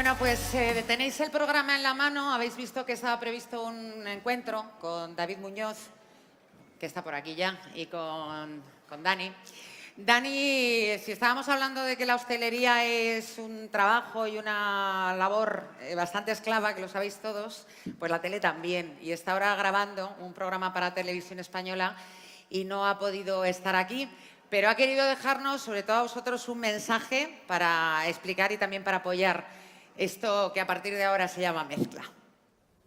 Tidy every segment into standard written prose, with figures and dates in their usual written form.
Bueno, pues tenéis el programa en la mano. Habéis visto que estaba previsto un encuentro con David Muñoz, que está por aquí ya, y con Dani. Dani, si estábamos hablando de que la hostelería es un trabajo y una labor bastante esclava, que lo sabéis todos, pues la tele también. Y está ahora grabando un programa para Televisión Española y no ha podido estar aquí, pero ha querido dejarnos, sobre todo a vosotros, un mensaje para explicar y también para apoyar esto que a partir de ahora se llama mezcla.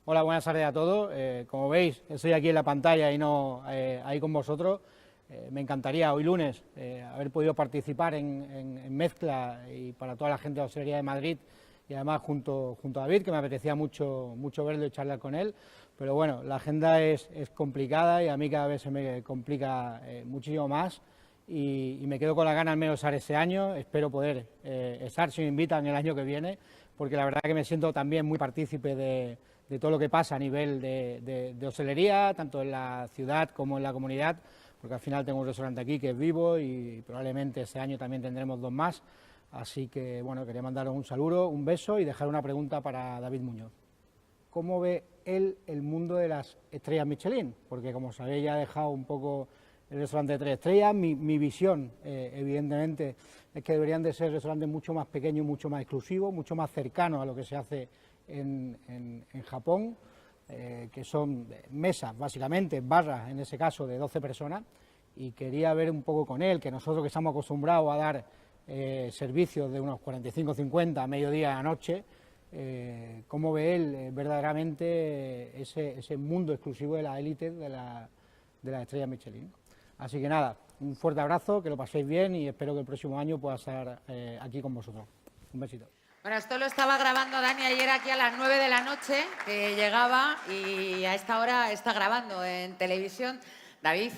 Hola, buenas tardes a todos. Como veis, estoy aquí en la pantalla y no ahí con vosotros. Me encantaría hoy lunes haber podido participar en mezcla y para toda la gente de la Hostelería de Madrid y además junto a David, que me apetecía mucho verlo y charlar con él. Pero bueno, la agenda es complicada y a mí cada vez se me complica muchísimo más y me quedo con la gana al menos estar ese año. Espero poder estar si me invitan el año que viene, porque la verdad que me siento también muy partícipe de todo lo que pasa a nivel de hostelería, tanto en la ciudad como en la comunidad, porque al final tengo un restaurante aquí que es vivo y probablemente este año también tendremos 2 más. Así que, bueno, quería mandaros un saludo, un beso y dejar una pregunta para David Muñoz. ¿Cómo ve él el mundo de las estrellas Michelin? Porque, como sabéis, ya ha dejado un poco el restaurante de 3 estrellas. Mi visión, evidentemente, es que deberían de ser restaurantes mucho más pequeños, mucho más exclusivos, mucho más cercanos a lo que se hace en Japón, que son mesas, básicamente, barras, en ese caso, de 12 personas, y quería ver un poco con él, que nosotros que estamos acostumbrados a dar servicios de unos 45-50 a mediodía a la noche, cómo ve él verdaderamente ese mundo exclusivo de la élite de las estrellas Michelin. Así que nada, un fuerte abrazo, que lo paséis bien y espero que el próximo año pueda estar aquí con vosotros. Un besito. Bueno, esto lo estaba grabando Dani ayer aquí a las 9 de la noche, que llegaba, y a esta hora está grabando en televisión. David,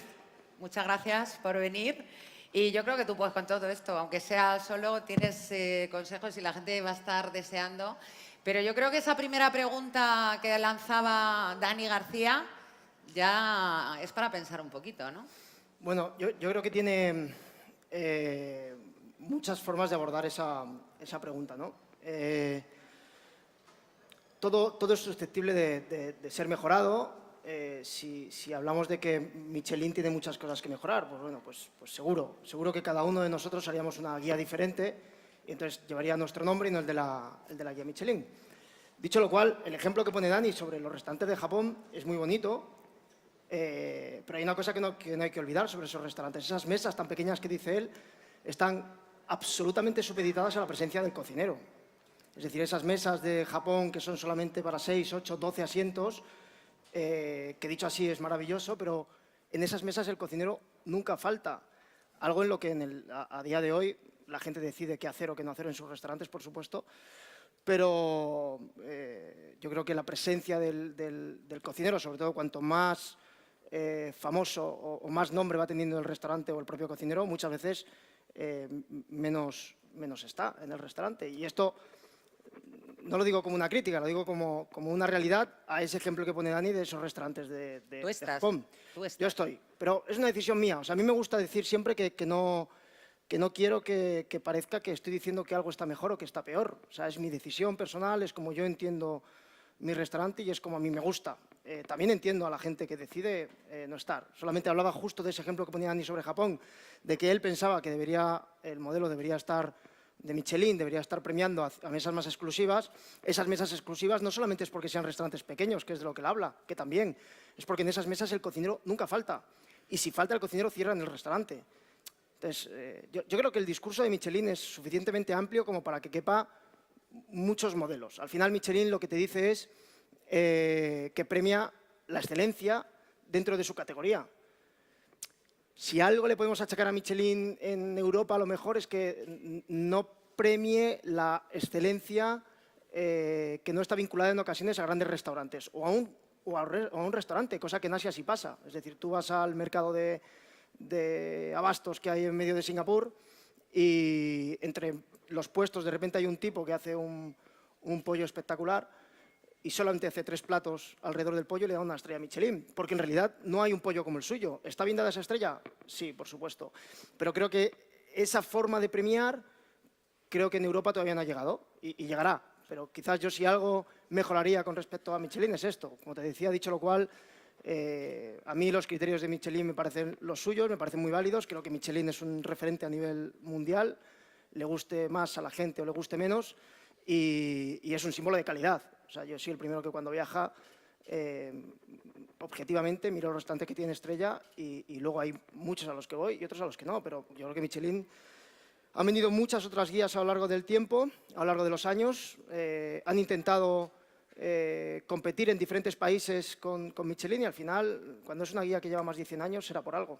muchas gracias por venir. Y yo creo que tú puedes con todo esto, aunque sea solo, tienes consejos y la gente va a estar deseando. Pero yo creo que esa primera pregunta que lanzaba Dani García ya es para pensar un poquito, ¿no? Bueno, yo creo que tiene muchas formas de abordar esa pregunta, ¿no? Todo es susceptible de ser mejorado. Si hablamos de que Michelin tiene muchas cosas que mejorar, pues bueno, pues seguro que cada uno de nosotros haríamos una guía diferente y entonces llevaría nuestro nombre y no el de la guía Michelin. Dicho lo cual, el ejemplo que pone Dani sobre los restaurantes de Japón es muy bonito, pero hay una cosa que no hay que olvidar sobre esos restaurantes. Esas mesas tan pequeñas que dice él están absolutamente supeditadas a la presencia del cocinero. Es decir, esas mesas de Japón que son solamente para 6, 8, 12 asientos, que dicho así es maravilloso, pero en esas mesas el cocinero nunca falta. Algo en lo que a día de hoy la gente decide qué hacer o qué no hacer en sus restaurantes, por supuesto, pero yo creo que la presencia del cocinero, sobre todo cuanto más famoso o más nombre va teniendo el restaurante o el propio cocinero, muchas veces menos está en el restaurante. Y esto no lo digo como una crítica, lo digo como una realidad a ese ejemplo que pone Dani de esos restaurantes de Japón. Yo estoy, pero es una decisión mía. O sea, a mí me gusta decir siempre que no quiero que parezca que estoy diciendo que algo está mejor o que está peor. O sea, es mi decisión personal, es como yo entiendo mi restaurante y es como a mí me gusta. También entiendo a la gente que decide no estar. Solamente hablaba justo de ese ejemplo que ponía Dani sobre Japón, de que él pensaba que el modelo debería estar de Michelin, debería estar premiando a mesas más exclusivas. Esas mesas exclusivas no solamente es porque sean restaurantes pequeños, que es de lo que él habla, que también, es porque en esas mesas el cocinero nunca falta. Y si falta el cocinero, cierran el restaurante. Entonces, yo creo que el discurso de Michelin es suficientemente amplio como para que quepa muchos modelos. Al final, Michelin lo que te dice es que premia la excelencia dentro de su categoría. Si algo le podemos achacar a Michelin en Europa, a lo mejor es que no premie la excelencia que no está vinculada en ocasiones a grandes restaurantes o a un restaurante, cosa que en Asia sí pasa. Es decir, tú vas al mercado de abastos que hay en medio de Singapur y entre los puestos de repente hay un tipo que hace un pollo espectacular y solamente hace 3 platos alrededor del pollo y le da una estrella Michelin, porque en realidad no hay un pollo como el suyo. ¿Está bien dada esa estrella? Sí, por supuesto. Pero creo que esa forma de premiar, creo que en Europa todavía no ha llegado y llegará, pero quizás yo si algo mejoraría con respecto a Michelin es esto. Como te decía, dicho lo cual, a mí los criterios de Michelin me parecen los suyos, me parecen muy válidos. Creo que Michelin es un referente a nivel mundial, le guste más a la gente o le guste menos, y es un símbolo de calidad. O sea, yo soy el primero que cuando viaja, objetivamente, miro los restaurantes que tienen estrella y luego hay muchos a los que voy y otros a los que no, pero yo creo que Michelin... Han venido muchas otras guías a lo largo del tiempo, a lo largo de los años. Han intentado competir en diferentes países con Michelin y al final, cuando es una guía que lleva más de 100 años, será por algo.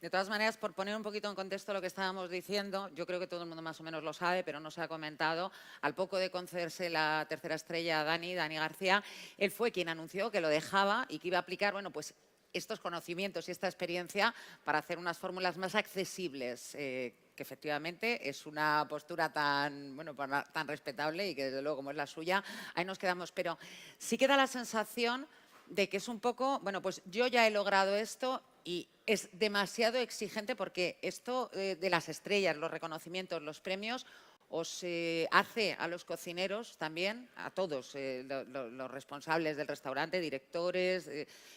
De todas maneras, por poner un poquito en contexto lo que estábamos diciendo, yo creo que todo el mundo más o menos lo sabe, pero no se ha comentado. Al poco de concederse la tercera estrella a Dani García, él fue quien anunció que lo dejaba y que iba a aplicar, bueno, pues estos conocimientos y esta experiencia para hacer unas fórmulas más accesibles, que efectivamente es una postura tan, bueno, tan respetable y que desde luego como es la suya, ahí nos quedamos. Pero sí queda la sensación de que es un poco, bueno, pues yo ya he logrado esto y es demasiado exigente porque esto de las estrellas, los reconocimientos, los premios, os hace a los cocineros también, a todos los responsables del restaurante, directores,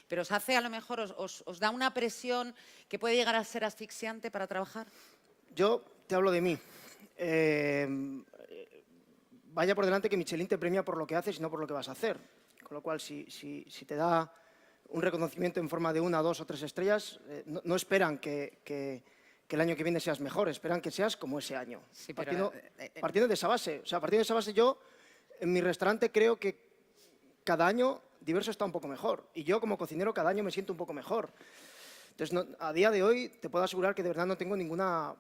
pero os hace a lo mejor, os da una presión que puede llegar a ser asfixiante para trabajar. Yo te hablo de mí. Vaya por delante que Michelin te premia por lo que haces y no por lo que vas a hacer. Con lo cual, si te da un reconocimiento en forma de 1, 2 o 3 estrellas, no esperan que el año que viene seas mejor, esperan que seas como ese año. Sí, pero, partiendo de esa base. O sea, partiendo de esa base, yo en mi restaurante creo que cada año Diverso está un poco mejor. Y yo como cocinero cada año me siento un poco mejor. Entonces, a día de hoy te puedo asegurar que de verdad no tengo ninguna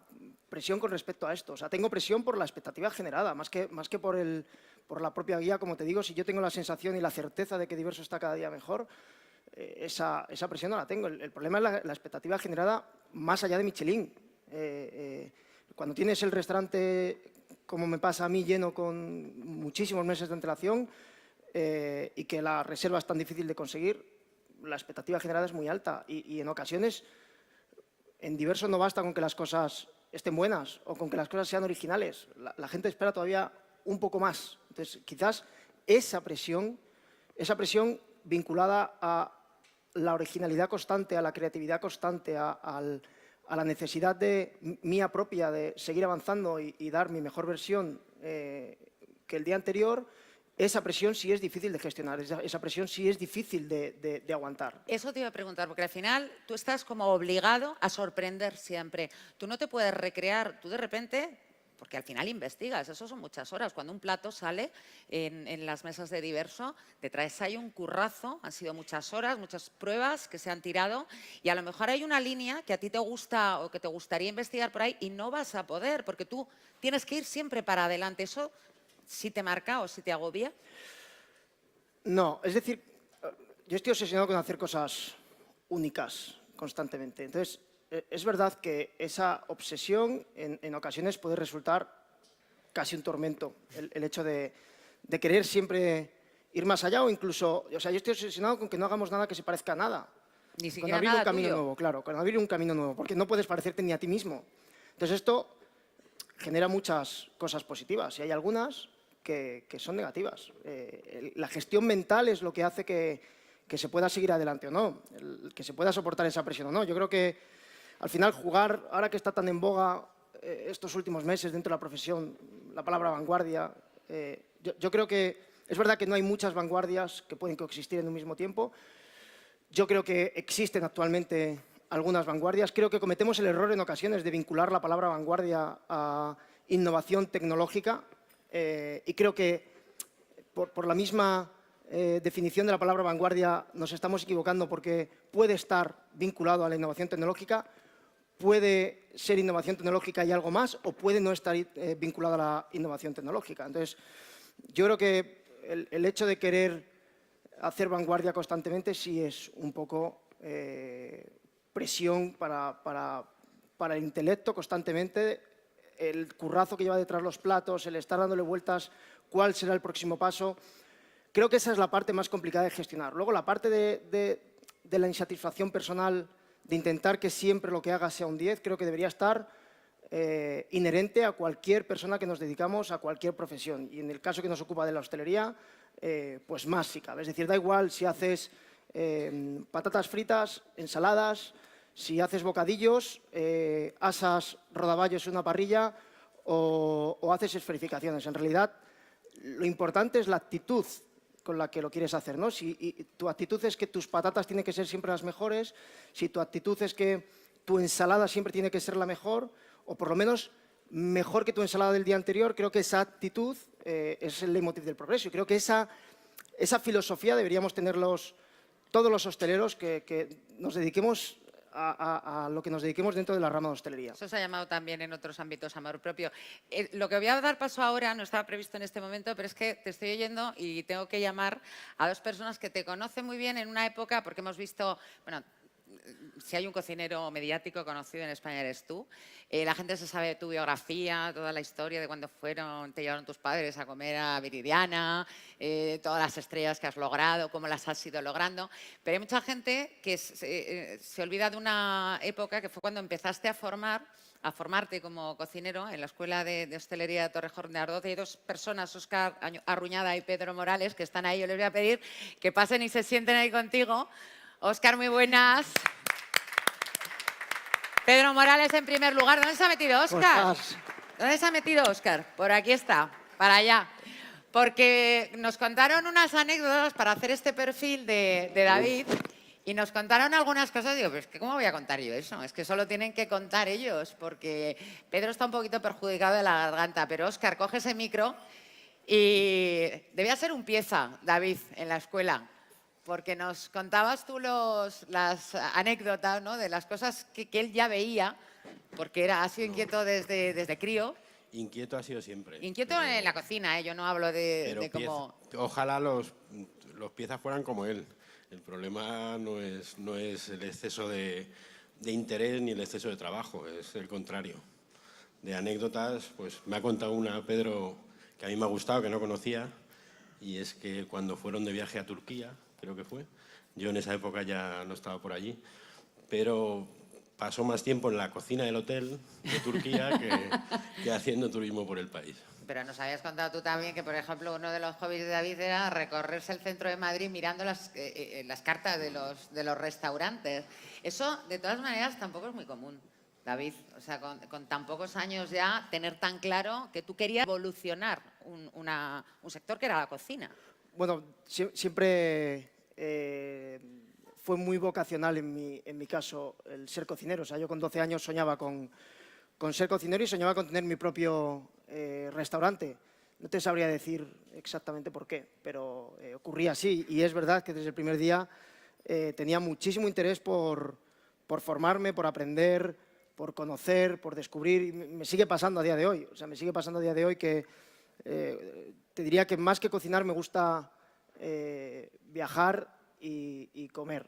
presión con respecto a esto. O sea, tengo presión por la expectativa generada, más que por la propia guía. Como te digo, si yo tengo la sensación y la certeza de que Diverso está cada día mejor, esa presión no la tengo. El problema es la expectativa generada más allá de Michelin. Cuando tienes el restaurante, como me pasa a mí, lleno con muchísimos meses de antelación y que la reserva es tan difícil de conseguir, la expectativa generada es muy alta y en ocasiones en Diverso no basta con que las cosas estén buenas o con que las cosas sean originales. La gente espera todavía un poco más. Entonces, quizás esa presión vinculada a la originalidad constante, a la creatividad constante, a la necesidad mía propia de seguir avanzando y dar mi mejor versión que el día anterior, esa presión sí es difícil de gestionar, esa presión sí es difícil de aguantar. Eso te iba a preguntar, porque al final tú estás como obligado a sorprender siempre. Tú no te puedes recrear, tú de repente, porque al final investigas, eso son muchas horas. Cuando un plato sale en las mesas de Diverso, detrás hay un currazo, han sido muchas horas, muchas pruebas que se han tirado y a lo mejor hay una línea que a ti te gusta o que te gustaría investigar por ahí y no vas a poder, porque tú tienes que ir siempre para adelante. ¿Eso sí te marca o sí te agobia? No, es decir, yo estoy obsesionado con hacer cosas únicas constantemente. Entonces, es verdad que esa obsesión en ocasiones puede resultar casi un tormento, el hecho de querer siempre ir más allá o incluso, o sea, yo estoy obsesionado con que no hagamos nada que se parezca a nada. Ni siquiera con abrir nada un camino tuyo. nuevo, claro, con abrir un camino nuevo, porque no puedes parecerte ni a ti mismo. Entonces esto genera muchas cosas positivas y hay algunas que son negativas. La gestión mental es lo que hace que se pueda seguir adelante o no, que se pueda soportar esa presión o no. Yo creo que al final jugar, ahora que está tan en boga estos últimos meses dentro de la profesión, la palabra vanguardia, yo creo que es verdad que no hay muchas vanguardias que pueden coexistir en un mismo tiempo. Yo creo que existen actualmente algunas vanguardias. Creo que cometemos el error en ocasiones de vincular la palabra vanguardia a innovación tecnológica y creo que por la misma definición de la palabra vanguardia nos estamos equivocando porque puede estar vinculado a la innovación tecnológica, puede ser innovación tecnológica y algo más o puede no estar vinculado a la innovación tecnológica. Entonces, yo creo que el hecho de querer hacer vanguardia constantemente sí es un poco presión para el intelecto constantemente, el currazo que lleva detrás los platos, el estar dándole vueltas, cuál será el próximo paso. Creo que esa es la parte más complicada de gestionar. Luego, la parte de la insatisfacción personal, de intentar que siempre lo que haga sea un 10, creo que debería estar inherente a cualquier persona que nos dedicamos a cualquier profesión. Y en el caso que nos ocupa de la hostelería, pues más si cabe. Es decir, da igual si haces patatas fritas, ensaladas, si haces bocadillos, asas rodaballos en una parrilla o haces esferificaciones. En realidad, lo importante es la actitud con la que lo quieres hacer, ¿no? Si tu actitud es que tus patatas tienen que ser siempre las mejores, si tu actitud es que tu ensalada siempre tiene que ser la mejor, o por lo menos mejor que tu ensalada del día anterior, creo que esa actitud es el leitmotiv del progreso. Y creo que esa filosofía deberíamos tener todos los hosteleros que nos dediquemos a lo que nos dediquemos dentro de la rama de hostelería. Eso se ha llamado también en otros ámbitos amor propio. Lo que voy a dar paso ahora no estaba previsto en este momento, pero es que te estoy oyendo y tengo que llamar a dos personas que te conocen muy bien en una época, porque hemos visto, bueno, si hay un cocinero mediático conocido en España eres tú. La gente se sabe de tu biografía, toda la historia de cuando te llevaron tus padres a comer a Viridiana, todas las estrellas que has logrado, cómo las has ido logrando. Pero hay mucha gente que se olvida de una época que fue cuando empezaste a formarte como cocinero en la Escuela de Hostelería de Torrejón de Ardoz. Hay dos personas, Óscar Arruñada y Pedro Morales, que están ahí. Yo les voy a pedir que pasen y se sienten ahí contigo. Óscar, muy buenas. Pedro Morales, en primer lugar. ¿Dónde se ha metido Óscar? ¿Dónde se ha metido Óscar? Por aquí está, para allá. Porque nos contaron unas anécdotas para hacer este perfil de David y nos contaron algunas cosas. Digo, pero es que ¿cómo voy a contar yo eso? Es que solo tienen que contar ellos, porque Pedro está un poquito perjudicado de la garganta. Pero Óscar, coge ese micro y debía ser un pieza, David, en la escuela. Porque nos contabas tú las anécdotas, ¿no?, de las cosas que él ya veía, porque ha sido inquieto desde crío. Inquieto ha sido siempre. Inquieto en la cocina, yo no hablo de cómo... Ojalá los piezas fueran como él. El problema no es el exceso de interés ni el exceso de trabajo, es el contrario. De anécdotas, pues me ha contado una Pedro que a mí me ha gustado, que no conocía, y es que cuando fueron de viaje a Turquía, creo que fue. Yo en esa época ya no estaba por allí, pero pasó más tiempo en la cocina del hotel de Turquía que haciendo turismo por el país. Pero nos habías contado tú también que, por ejemplo, uno de los hobbies de David era recorrerse el centro de Madrid mirando las cartas de los restaurantes. Eso, de todas maneras, tampoco es muy común, David. O sea, con tan pocos años ya, tener tan claro que tú querías evolucionar un sector que era la cocina. Bueno, siempre fue muy vocacional en mi caso el ser cocinero. O sea, yo con 12 años soñaba con ser cocinero y soñaba con tener mi propio restaurante. No te sabría decir exactamente por qué, pero ocurría así. Y es verdad que desde el primer día tenía muchísimo interés por formarme, por aprender, por conocer, por descubrir. Y me sigue pasando a día de hoy. O sea, me sigue pasando a día de hoy que te diría que más que cocinar me gusta viajar y comer.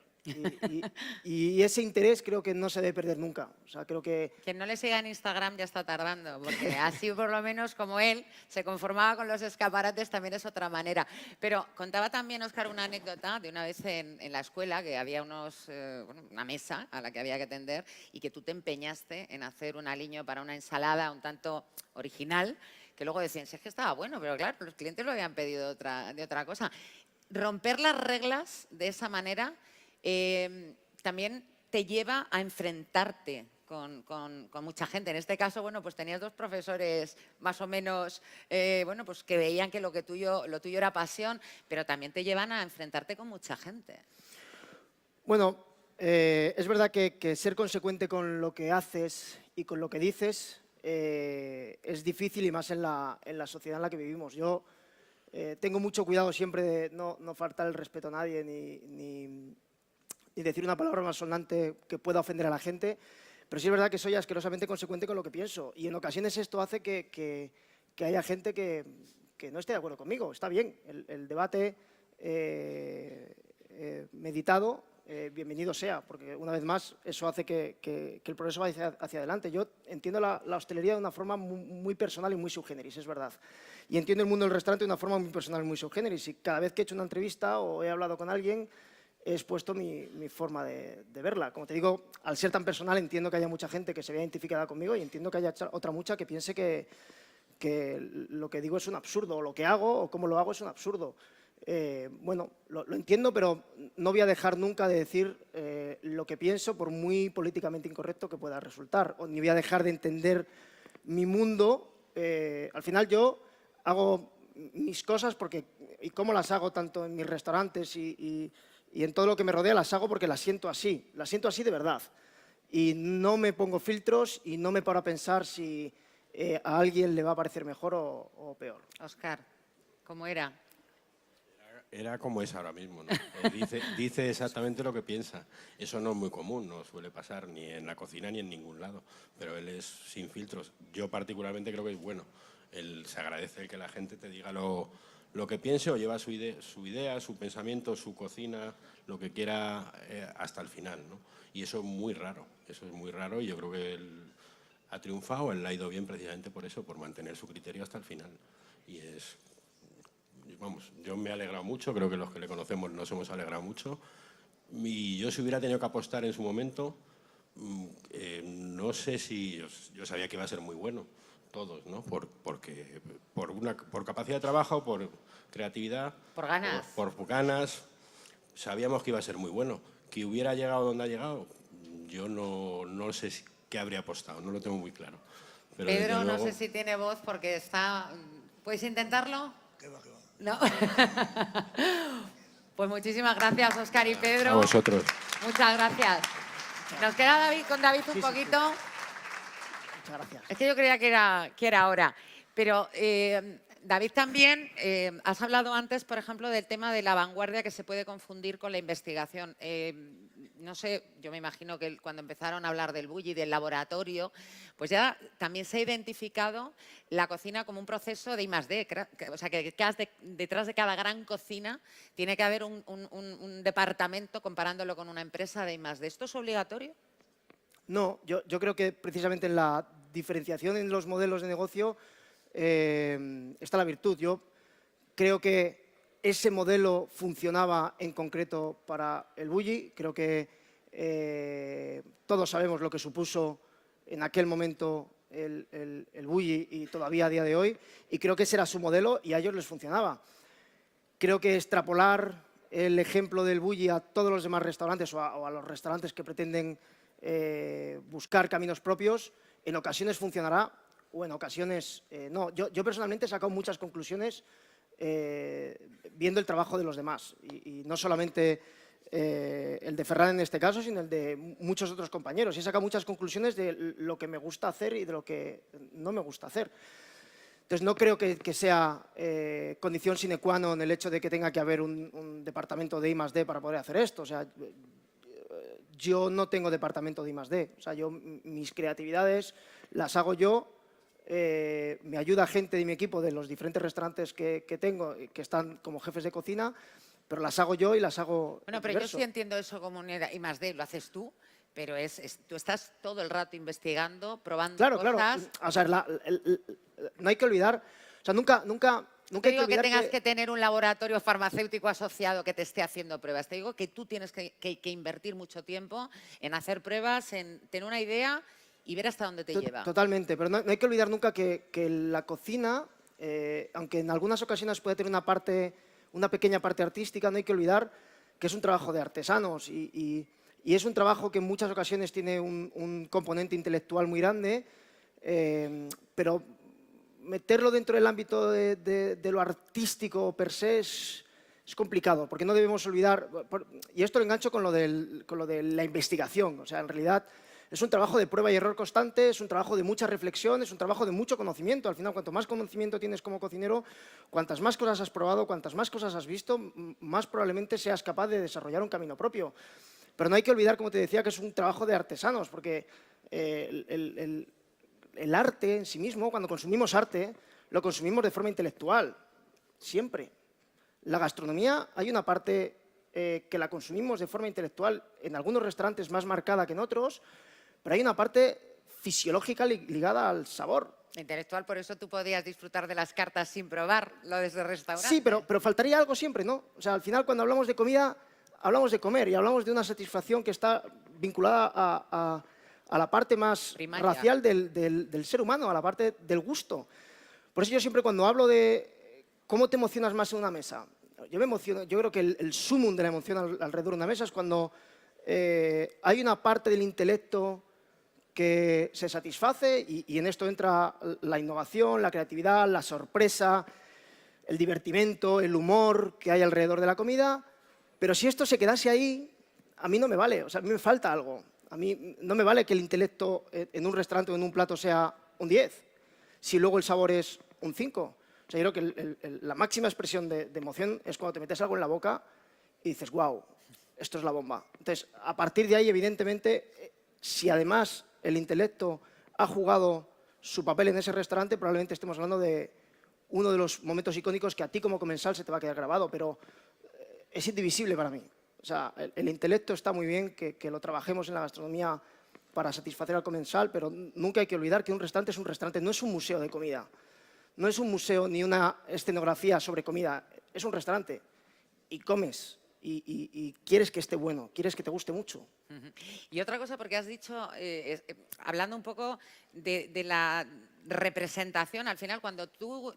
Y ese interés creo que no se debe perder nunca. O sea, creo que... Quien no le siga en Instagram ya está tardando, porque así por lo menos como él se conformaba con los escaparates también es otra manera. Pero contaba también, Óscar, una anécdota de una vez en la escuela que había una mesa a la que había que atender y que tú te empeñaste en hacer un aliño para una ensalada un tanto original, que luego decían, si es que estaba bueno, pero claro, los clientes lo habían pedido de otra cosa. Romper las reglas de esa manera también te lleva a enfrentarte con mucha gente. En este caso, bueno, pues tenías dos profesores más o menos, bueno, pues que veían que lo tuyo era pasión, pero también te llevan a enfrentarte con mucha gente. Bueno, es verdad que ser consecuente con lo que haces y con lo que dices es difícil, y más en la sociedad en la que vivimos. Yo tengo mucho cuidado siempre de no faltar el respeto a nadie ni decir una palabra malsonante que pueda ofender a la gente, pero sí es verdad que soy asquerosamente consecuente con lo que pienso, y en ocasiones esto hace que haya gente que no esté de acuerdo conmigo. Está bien, el debate meditado, bienvenido sea, porque una vez más eso hace que el progreso vaya hacia adelante. Yo entiendo la hostelería de una forma muy personal y muy subgéneris, es verdad. Y entiendo el mundo del restaurante de una forma muy personal y muy subgéneris. Y cada vez que he hecho una entrevista o he hablado con alguien, he expuesto mi forma de verla. Como te digo, al ser tan personal entiendo que haya mucha gente que se vea identificada conmigo y entiendo que haya otra mucha que piense que lo que digo es un absurdo, o lo que hago o cómo lo hago es un absurdo. Bueno, lo entiendo, pero no voy a dejar nunca de decir lo que pienso, por muy políticamente incorrecto que pueda resultar, o ni voy a dejar de entender mi mundo. Al final yo hago mis cosas y cómo las hago tanto en mis restaurantes y en todo lo que me rodea, las hago porque las siento así de verdad. Y no me pongo filtros y no me paro a pensar si a alguien le va a parecer mejor o peor. Óscar, ¿cómo era? Era como es ahora mismo, ¿no? Dice exactamente lo que piensa. Eso no es muy común, no suele pasar ni en la cocina ni en ningún lado, pero él es sin filtros. Yo particularmente creo que es bueno. Él se agradece que la gente te diga lo que piense o lleva su idea, su pensamiento, su cocina, lo que quiera hasta el final, ¿no? Y eso es muy raro y yo creo que él ha triunfado, él le ha ido bien precisamente por eso, por mantener su criterio hasta el final. Y vamos, yo me he alegrado mucho, creo que los que le conocemos nos hemos alegrado mucho. Y yo si hubiera tenido que apostar en su momento, no sé si... Yo sabía que iba a ser muy bueno, todos, ¿no? Por capacidad de trabajo, por creatividad. Por ganas. Por ganas. Sabíamos que iba a ser muy bueno. Que hubiera llegado donde ha llegado, yo no sé qué habría apostado, no lo tengo muy claro. Pero Pedro, luego... no sé si tiene voz porque está... ¿Puedes intentarlo? ¿Qué va, qué va? No. Pues muchísimas gracias, Óscar y Pedro. A vosotros. Muchas gracias. Nos queda con David un poquito. Muchas gracias. Es que yo creía que era ahora. Pero, David, también has hablado antes, por ejemplo, del tema de la vanguardia que se puede confundir con la investigación. No sé, yo me imagino que cuando empezaron a hablar del bulli, del laboratorio, pues ya también se ha identificado la cocina como un proceso de I+D. O sea, que detrás de cada gran cocina tiene que haber un departamento comparándolo con una empresa de I+D. ¿Esto es obligatorio? No, yo creo que precisamente en la diferenciación en los modelos de negocio está la virtud. Yo creo que ese modelo funcionaba en concreto para el bulli. Creo que todos sabemos lo que supuso en aquel momento el bulli y todavía a día de hoy. Y creo que ese era su modelo y a ellos les funcionaba. Creo que extrapolar el ejemplo del bulli a todos los demás restaurantes o a los restaurantes que pretenden buscar caminos propios, en ocasiones funcionará o en ocasiones no. Yo personalmente he sacado muchas conclusiones viendo el trabajo de los demás y no solamente el de Ferran en este caso, sino el de muchos otros compañeros. Y he sacado muchas conclusiones de lo que me gusta hacer y de lo que no me gusta hacer. Entonces, no creo que sea condición sine qua non el hecho de que tenga que haber un departamento de I+D para poder hacer esto. O sea, yo no tengo departamento de I+D. O sea, mis creatividades las hago yo. Me ayuda gente de mi equipo de los diferentes restaurantes que tengo, que están como jefes de cocina, pero las hago yo y las hago Bueno, pero yo sí entiendo eso como un I+D, lo haces tú, pero tú estás todo el rato investigando, probando cosas. Claro. O sea, no hay que olvidar, o sea, nunca No te digo que tengas que tener un laboratorio farmacéutico asociado que te esté haciendo pruebas. Te digo que tú tienes que invertir mucho tiempo en hacer pruebas, en tener una idea y ver hasta dónde te lleva. Totalmente, pero no hay que olvidar nunca que la cocina, aunque en algunas ocasiones puede tener una pequeña parte artística, no hay que olvidar que es un trabajo de artesanos y es un trabajo que en muchas ocasiones tiene un componente intelectual muy grande, pero meterlo dentro del ámbito de lo artístico per se es complicado, porque no debemos olvidar, y esto lo engancho con lo de la investigación, o sea, en realidad es un trabajo de prueba y error constante, es un trabajo de mucha reflexión, es un trabajo de mucho conocimiento. Al final, cuanto más conocimiento tienes como cocinero, cuantas más cosas has probado, cuantas más cosas has visto, más probablemente seas capaz de desarrollar un camino propio. Pero no hay que olvidar, como te decía, que es un trabajo de artesanos, porque el arte en sí mismo, cuando consumimos arte, lo consumimos de forma intelectual, siempre. La gastronomía, hay una parte que la consumimos de forma intelectual, en algunos restaurantes más marcada que en otros, pero hay una parte fisiológica ligada al sabor. Intelectual, por eso tú podías disfrutar de las cartas sin probar lo de ese restaurante. Sí, pero faltaría algo siempre, ¿no? O sea, al final, cuando hablamos de comida, hablamos de comer y hablamos de una satisfacción que está vinculada a la parte más Primaria. racial del ser humano, a la parte del gusto. Por eso yo siempre cuando hablo de cómo te emocionas más en una mesa, yo me emociono, yo creo que el sumum de la emoción alrededor de una mesa es cuando hay una parte del intelecto que se satisface y en esto entra la innovación, la creatividad, la sorpresa, el divertimento, el humor que hay alrededor de la comida, pero si esto se quedase ahí, a mí no me vale, o sea, a mí me falta algo. A mí no me vale que el intelecto en un restaurante o en un plato sea un 10, si luego el sabor es un 5. O sea, yo creo que la máxima expresión de emoción es cuando te metes algo en la boca y dices, wow, esto es la bomba. Entonces, a partir de ahí, evidentemente, si además el intelecto ha jugado su papel en ese restaurante, probablemente estemos hablando de uno de los momentos icónicos que a ti como comensal se te va a quedar grabado, pero es indivisible para mí. O sea, el intelecto está muy bien que lo trabajemos en la gastronomía para satisfacer al comensal, pero nunca hay que olvidar que un restaurante es un restaurante, no es un museo de comida. No es un museo ni una escenografía sobre comida, es un restaurante. Y comes y quieres que esté bueno, quieres que te guste mucho. Y otra cosa, porque has dicho, hablando un poco de la representación, al final cuando tú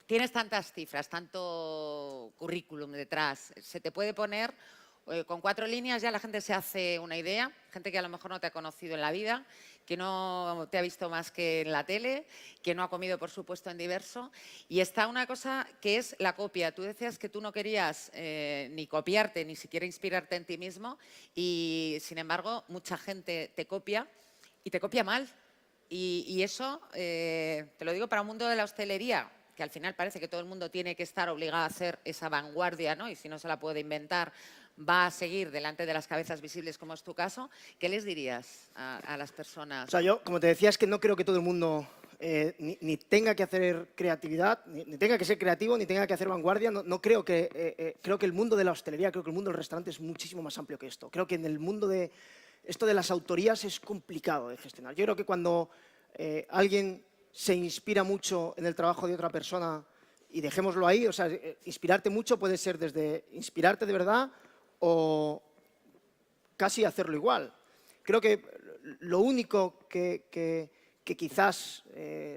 tienes tantas cifras, tanto currículum detrás, se te puede poner, con 4 líneas ya la gente se hace una idea, gente que a lo mejor no te ha conocido en la vida, que no te ha visto más que en la tele, que no ha comido, por supuesto, en Diverso. Y está una cosa que es la copia. Tú decías que tú no querías ni copiarte, ni siquiera inspirarte en ti mismo, y sin embargo mucha gente te copia y te copia mal. Y eso, te lo digo para un mundo de la hostelería, que al final parece que todo el mundo tiene que estar obligado a hacer esa vanguardia, ¿no? Y si no se la puede inventar, va a seguir delante de las cabezas visibles, como es tu caso. ¿Qué les dirías a las personas? O sea, yo, como te decía, es que no creo que todo el mundo ni tenga que hacer creatividad, ni tenga que ser creativo, ni tenga que hacer vanguardia. No creo que... creo que el mundo de la hostelería, creo que el mundo del restaurante es muchísimo más amplio que esto. Creo que en el mundo de... Esto de las autorías es complicado de gestionar. Yo creo que cuando alguien se inspira mucho en el trabajo de otra persona, y dejémoslo ahí, o sea, inspirarte mucho puede ser desde inspirarte de verdad o casi hacerlo igual. Creo que lo único que quizás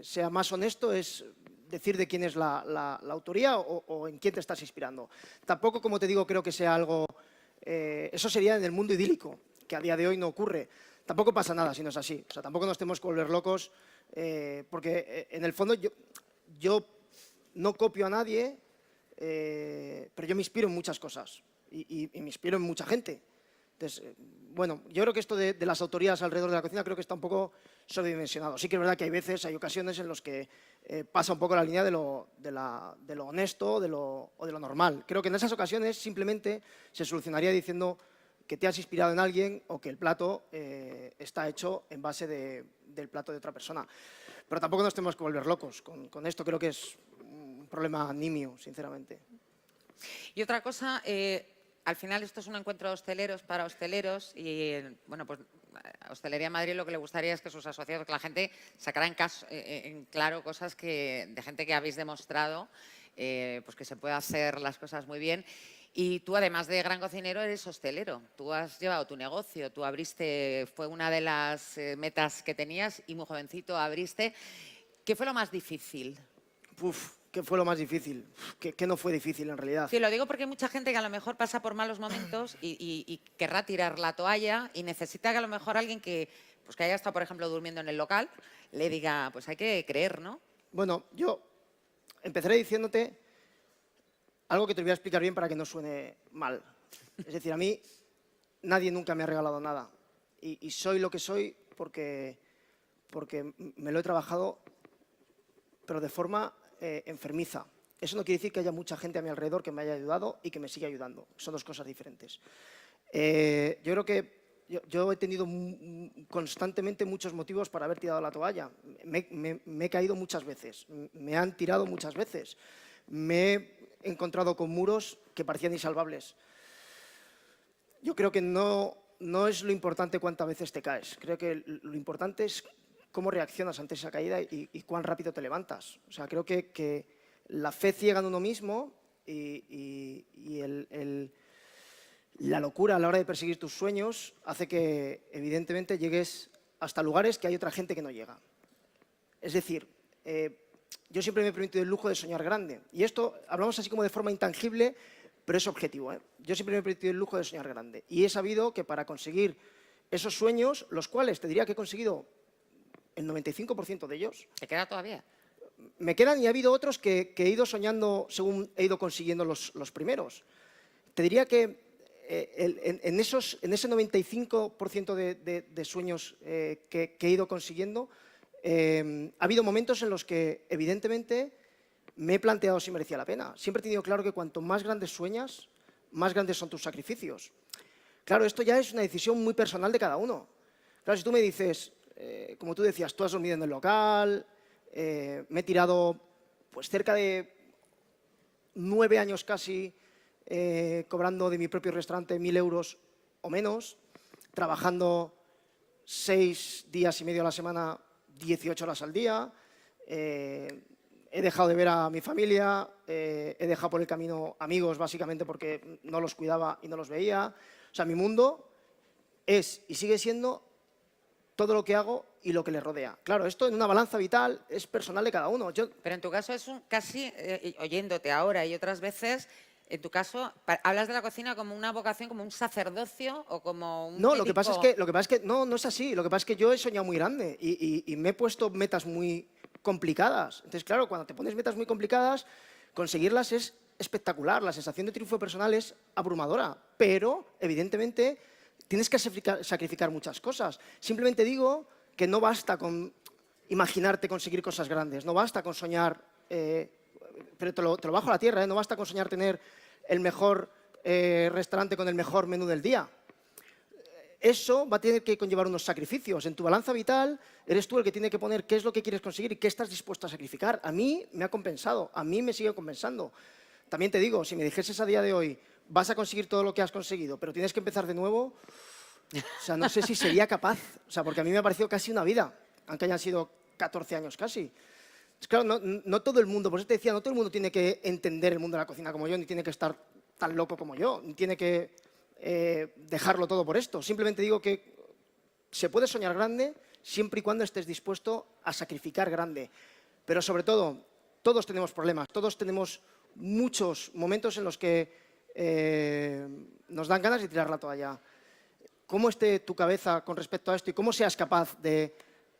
sea más honesto es decir de quién es la autoría o en quién te estás inspirando. Tampoco, como te digo, creo que sea algo... eso sería en el mundo idílico, que a día de hoy no ocurre. Tampoco pasa nada si no es así. O sea, tampoco nos tenemos que volver locos, porque en el fondo yo no copio a nadie, pero yo me inspiro en muchas cosas y me inspiro en mucha gente. Entonces, bueno, yo creo que esto de las autorías alrededor de la cocina creo que está un poco sobredimensionado. Sí que es verdad que hay veces, hay ocasiones en las que pasa un poco la línea de lo honesto o de lo normal. Creo que en esas ocasiones simplemente se solucionaría diciendo que te has inspirado en alguien o que el plato está hecho en base del plato de otra persona. Pero tampoco nos tenemos que volver locos. Con esto creo que es un problema nimio, sinceramente. Y otra cosa, al final esto es un encuentro de hosteleros para hosteleros y, bueno, pues a Hostelería Madrid lo que le gustaría es que sus asociados, que la gente sacara en claro cosas de gente que habéis demostrado pues que se puede hacer las cosas muy bien. Y tú, además de gran cocinero, eres hostelero. Tú has llevado tu negocio, tú abriste, fue una de las metas que tenías y muy jovencito abriste. ¿Qué fue lo más difícil? ¿Qué fue lo más difícil? ¿Qué no fue difícil en realidad? Sí, lo digo porque hay mucha gente que a lo mejor pasa por malos momentos y querrá tirar la toalla y necesita que a lo mejor alguien que haya estado, por ejemplo, durmiendo en el local, le diga, pues hay que creer, ¿no? Bueno, yo empezaré diciéndote algo que te voy a explicar bien para que no suene mal. Es decir, a mí nadie nunca me ha regalado nada. Y soy lo que soy porque me lo he trabajado, pero de forma enfermiza. Eso no quiere decir que haya mucha gente a mi alrededor que me haya ayudado y que me siga ayudando. Son dos cosas diferentes. Yo creo que yo he tenido constantemente muchos motivos para haber tirado la toalla. Me he caído muchas veces, me han tirado muchas veces. Me he encontrado con muros que parecían insalvables. Yo creo que no es lo importante cuántas veces te caes. Creo que lo importante es cómo reaccionas ante esa caída y cuán rápido te levantas. O sea, creo que la fe ciega en uno mismo y La locura a la hora de perseguir tus sueños hace que, evidentemente, llegues hasta lugares que hay otra gente que no llega. Es decir, yo siempre me he permitido el lujo de soñar grande. Y esto, hablamos así como de forma intangible, pero es objetivo, ¿eh? Yo siempre me he permitido el lujo de soñar grande. Y he sabido que para conseguir esos sueños, los cuales te diría que he conseguido el 95% de ellos. ¿Te queda todavía? Me quedan y ha habido otros que he ido soñando según he ido consiguiendo los primeros. Te diría que en ese 95% de sueños que he ido consiguiendo, ha habido momentos en los que, evidentemente, me he planteado si merecía la pena. Siempre he tenido claro que cuanto más grandes sueñas, más grandes son tus sacrificios. Claro, esto ya es una decisión muy personal de cada uno. Claro, si tú me dices, como tú decías, tú has dormido en el local, me he tirado pues cerca de 9 años casi cobrando de mi propio restaurante 1.000 euros o menos, trabajando 6 días y medio a la semana, 18 horas al día, he dejado de ver a mi familia, he dejado por el camino amigos básicamente porque no los cuidaba y no los veía. O sea, mi mundo es y sigue siendo todo lo que hago y lo que le rodea. Claro, esto en una balanza vital es personal de cada uno. Pero en tu caso es casi, oyéndote ahora y otras veces, en tu caso, hablas de la cocina como una vocación, como un sacerdocio o como un... No, típico... lo que pasa es que no es así. Lo que pasa es que yo he soñado muy grande y me he puesto metas muy complicadas. Entonces, claro, cuando te pones metas muy complicadas, conseguirlas es espectacular. La sensación de triunfo personal es abrumadora. Pero, evidentemente, tienes que sacrificar muchas cosas. Simplemente digo que no basta con imaginarte conseguir cosas grandes, no basta con soñar, pero te lo bajo a la tierra, no basta con soñar tener el mejor restaurante con el mejor menú del día. Eso va a tener que conllevar unos sacrificios. En tu balanza vital eres tú el que tiene que poner qué es lo que quieres conseguir y qué estás dispuesto a sacrificar. A mí me ha compensado, a mí me sigue compensando. También te digo, si me dijeses a día de hoy, vas a conseguir todo lo que has conseguido, pero tienes que empezar de nuevo, o sea, no sé si sería capaz, o sea, porque a mí me ha parecido casi una vida, aunque hayan sido 14 años casi. Es claro, no todo el mundo, por eso te decía, no todo el mundo tiene que entender el mundo de la cocina como yo, ni tiene que estar tan loco como yo, ni tiene que dejarlo todo por esto. Simplemente digo que se puede soñar grande siempre y cuando estés dispuesto a sacrificar grande. Pero sobre todo, todos tenemos problemas, todos tenemos muchos momentos en los que nos dan ganas de tirar la toalla. ¿Cómo esté tu cabeza con respecto a esto y cómo seas capaz de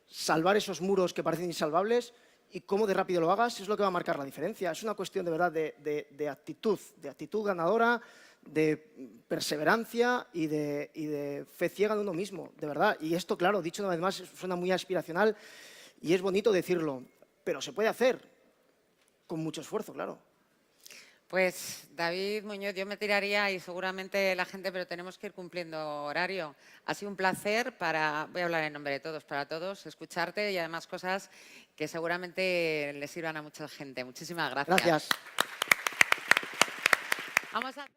salvar esos muros que parecen insalvables y cómo de rápido lo hagas es lo que va a marcar la diferencia? Es una cuestión de verdad de actitud ganadora, de perseverancia y de fe ciega en uno mismo, de verdad. Y esto, claro, dicho una vez más, suena muy aspiracional y es bonito decirlo, pero se puede hacer con mucho esfuerzo, claro. Pues David Muñoz, yo me tiraría y seguramente la gente, pero tenemos que ir cumpliendo horario. Ha sido un placer voy a hablar en nombre de todos, para todos, escucharte y además cosas que seguramente le sirvan a mucha gente. Muchísimas gracias. Gracias. Vamos a...